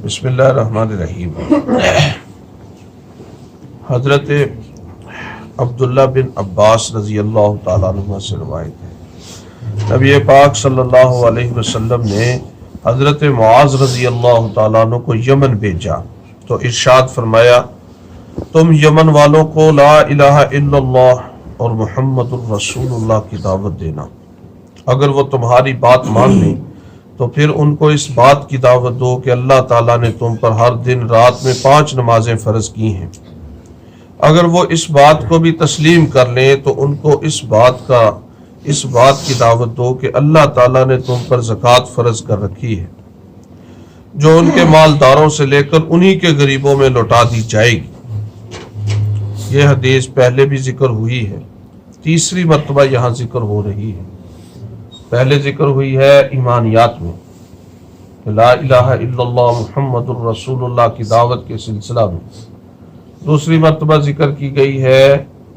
بسم اللہ الرحمن الرحیم۔ حضرت عبداللہ بن عباس رضی اللہ تعالیٰ عنہ سے روایت ہے، نبی پاک صلی اللہ علیہ وسلم نے حضرت معاذ رضی اللہ تعالیٰ عنہ کو یمن بھیجا تو ارشاد فرمایا، تم یمن والوں کو لا الہ الا اللہ اور محمد الرسول اللہ کی دعوت دینا۔ اگر وہ تمہاری بات مان لیں تو پھر ان کو اس بات کی دعوت دو کہ اللہ تعالیٰ نے تم پر ہر دن رات میں 5 نمازیں فرض کی ہیں۔ اگر وہ اس بات کو بھی تسلیم کر لیں تو ان کو اس بات کی دعوت دو کہ اللہ تعالیٰ نے تم پر زکوٰۃ فرض کر رکھی ہے، جو ان کے مالداروں سے لے کر انہی کے غریبوں میں لوٹا دی جائے گی۔ یہ حدیث پہلے بھی ذکر ہوئی ہے، تیسری مرتبہ یہاں ذکر ہو رہی ہے۔ پہلے ذکر ہوئی ہے ایمانیات میں، لا الہ الا اللہ محمد الرسول اللہ کی دعوت کے سلسلہ میں۔ دوسری مرتبہ ذکر کی گئی ہے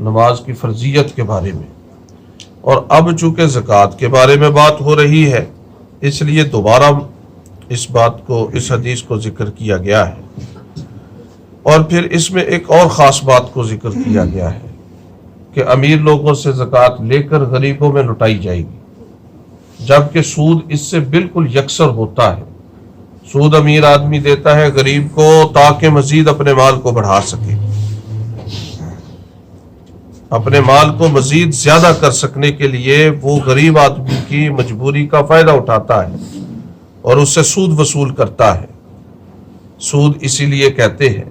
نماز کی فرضیت کے بارے میں، اور اب چونکہ زکوٰۃ کے بارے میں بات ہو رہی ہے اس لیے دوبارہ اس حدیث کو ذکر کیا گیا ہے، اور پھر اس میں ایک اور خاص بات کو ذکر کیا گیا ہے کہ امیر لوگوں سے زکوٰۃ لے کر غریبوں میں لٹائی جائے گی، جبکہ سود اس سے بالکل یکسر ہوتا ہے۔ سود امیر آدمی دیتا ہے غریب کو تاکہ مزید اپنے مال کو بڑھا سکے، اپنے مال کو مزید زیادہ کر سکنے کے لیے وہ غریب آدمی کی مجبوری کا فائدہ اٹھاتا ہے اور اس سے سود وصول کرتا ہے۔ سود اسی لیے کہتے ہیں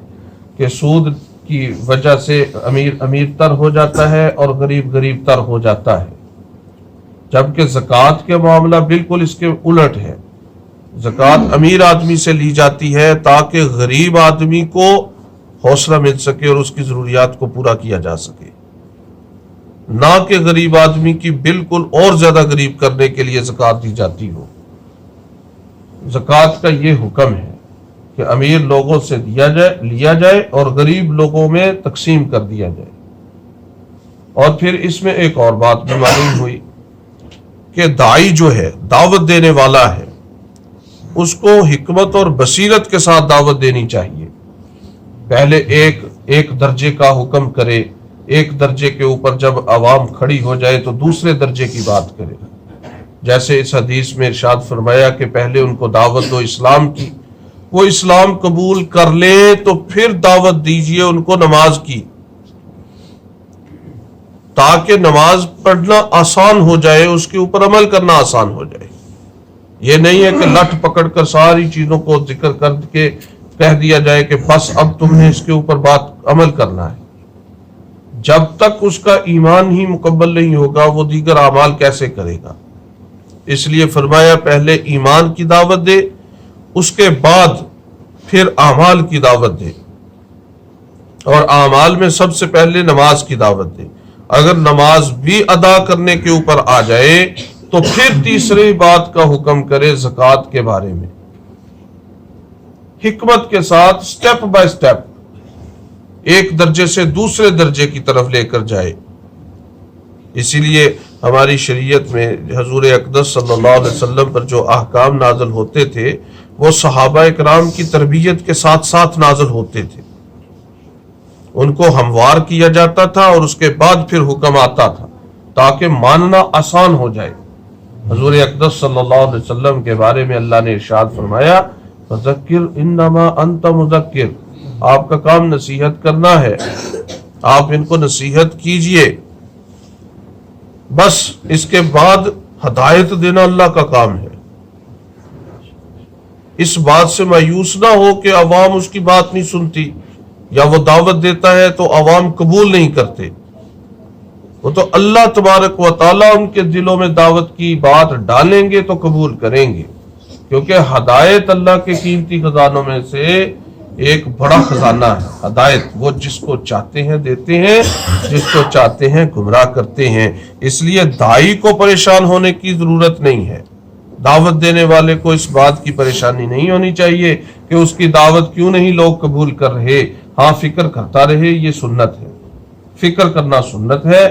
کہ سود کی وجہ سے امیر امیر تر ہو جاتا ہے اور غریب غریب تر ہو جاتا ہے، جبکہ زکوٰۃ کے معاملہ بالکل اس کے الٹ ہے۔ زکوٰۃ امیر آدمی سے لی جاتی ہے تاکہ غریب آدمی کو حوصلہ مل سکے اور اس کی ضروریات کو پورا کیا جا سکے، نہ کہ غریب آدمی کی بالکل اور زیادہ غریب کرنے کے لیے زکوٰۃ دی جاتی ہو۔ زکوٰۃ کا یہ حکم ہے کہ امیر لوگوں سے لیا جائے اور غریب لوگوں میں تقسیم کر دیا جائے۔ اور پھر اس میں ایک اور بات بھی معلوم ہوئی کہ داعی جو ہے، دعوت دینے والا ہے، اس کو حکمت اور بصیرت کے ساتھ دعوت دینی چاہیے۔ پہلے ایک درجے کا حکم کرے، ایک درجے کے اوپر جب عوام کھڑی ہو جائے تو دوسرے درجے کی بات کرے، جیسے اس حدیث میں ارشاد فرمایا کہ پہلے ان کو دعوت دو اسلام کی، وہ اسلام قبول کر لے تو پھر دعوت دیجئے ان کو نماز کی، تاکہ نماز پڑھنا آسان ہو جائے، اس کے اوپر عمل کرنا آسان ہو جائے۔ یہ نہیں ہے کہ لٹ پکڑ کر ساری چیزوں کو ذکر کر کے کہہ دیا جائے کہ بس اب تم نے اس کے اوپر عمل کرنا ہے۔ جب تک اس کا ایمان ہی مکمل نہیں ہوگا وہ دیگر اعمال کیسے کرے گا؟ اس لیے فرمایا پہلے ایمان کی دعوت دے، اس کے بعد پھر اعمال کی دعوت دے، اور اعمال میں سب سے پہلے نماز کی دعوت دے۔ اگر نماز بھی ادا کرنے کے اوپر آ جائے تو پھر تیسری بات کا حکم کرے زکوٰۃ کے بارے میں، حکمت کے ساتھ سٹیپ بائی سٹیپ ایک درجے سے دوسرے درجے کی طرف لے کر جائے۔ اسی لیے ہماری شریعت میں حضور اقدس صلی اللہ علیہ وسلم پر جو احکام نازل ہوتے تھے وہ صحابہ اکرام کی تربیت کے ساتھ ساتھ نازل ہوتے تھے، ان کو ہموار کیا جاتا تھا اور اس کے بعد پھر حکم آتا تھا تاکہ ماننا آسان ہو جائے۔ حضور اقدس صلی اللہ علیہ وسلم کے بارے میں اللہ نے ارشاد فرمایا، فذکر انما انت مذکر، آپ کا کام نصیحت کرنا ہے، آپ ان کو نصیحت کیجئے، بس اس کے بعد ہدایت دینا اللہ کا کام ہے۔ اس بات سے مایوس نہ ہو کہ عوام اس کی بات نہیں سنتی، یا وہ دعوت دیتا ہے تو عوام قبول نہیں کرتے، وہ تو اللہ تبارک و تعالیٰ ان کے دلوں میں دعوت کی بات ڈالیں گے تو قبول کریں گے، کیونکہ ہدایت اللہ کے قیمتی خزانوں میں سے ایک بڑا خزانہ ہے۔ ہدایت وہ جس کو چاہتے ہیں دیتے ہیں، جس کو چاہتے ہیں گمراہ کرتے ہیں۔ اس لیے داعی کو پریشان ہونے کی ضرورت نہیں ہے، دعوت دینے والے کو اس بات کی پریشانی نہیں ہونی چاہیے کہ اس کی دعوت کیوں نہیں لوگ قبول کر رہے۔ ہاں فکر کرتا رہے، یہ سنت ہے، فکر کرنا سنت ہے،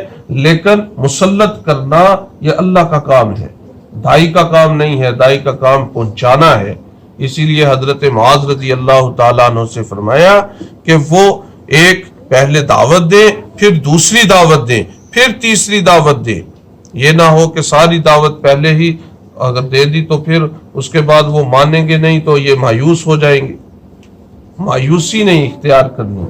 لیکن مسلط کرنا یہ اللہ کا کام ہے، داعی کا کام نہیں ہے۔ داعی کا کام پہنچانا ہے، اسی لیے حضرت معاذ رضی اللہ تعالیٰ عنہ سے فرمایا کہ وہ ایک پہلے دعوت دیں، پھر دوسری دعوت دیں، پھر تیسری دعوت دیں. یہ نہ ہو کہ ساری دعوت پہلے ہی اگر دے دی تو پھر اس کے بعد وہ مانیں گے نہیں تو یہ مایوس ہو جائیں گے. مایوسی نہیں اختیار کرنی.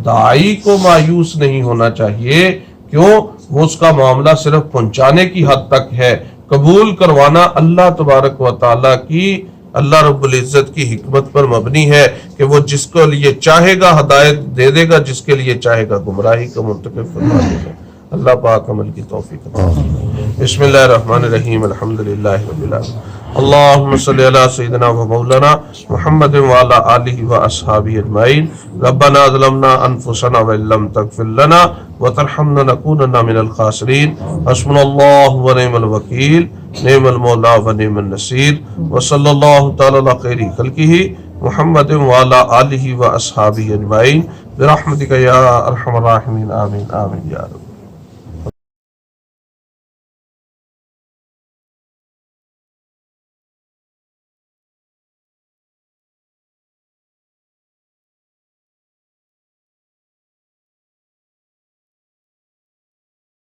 داعی کو مایوس نہیں ہونا چاہیے. کیوں؟ وہ اس کا معاملہ صرف پہنچانے کی حد تک ہے. قبول کروانا اللہ تبارک و تعالیٰ کی، اللہ رب العزت کی حکمت پر مبنی ہے کہ وہ جس کو لیے چاہے گا ہدایت دے دے گا، جس کے لیے چاہے گا گمراہی کا منتخب فرما دے گا. اللہ پاک عمل کی توفیق عطا فرمائے. بسم اللہ الرحمن الرحیم. الحمدللہ رب العالمین. اللہم صلی علی سیدنا و مولانا محمد وعلی آلہ و اصحابہ اجمعین. ربنا ظلمنا انفسنا وان لم تغفر لنا وترحمنا لنکونن من الخاسرین. حسبنا اللہ ونعم الوکیل، نعم المولا ونعم النصیر. وصلی اللہ تعالی علی خیر خلقہ محمد وعلی آلہ و اصحابہ اجمعین برحمتک یا ارحم الراحمین. آمین آمین یا رب.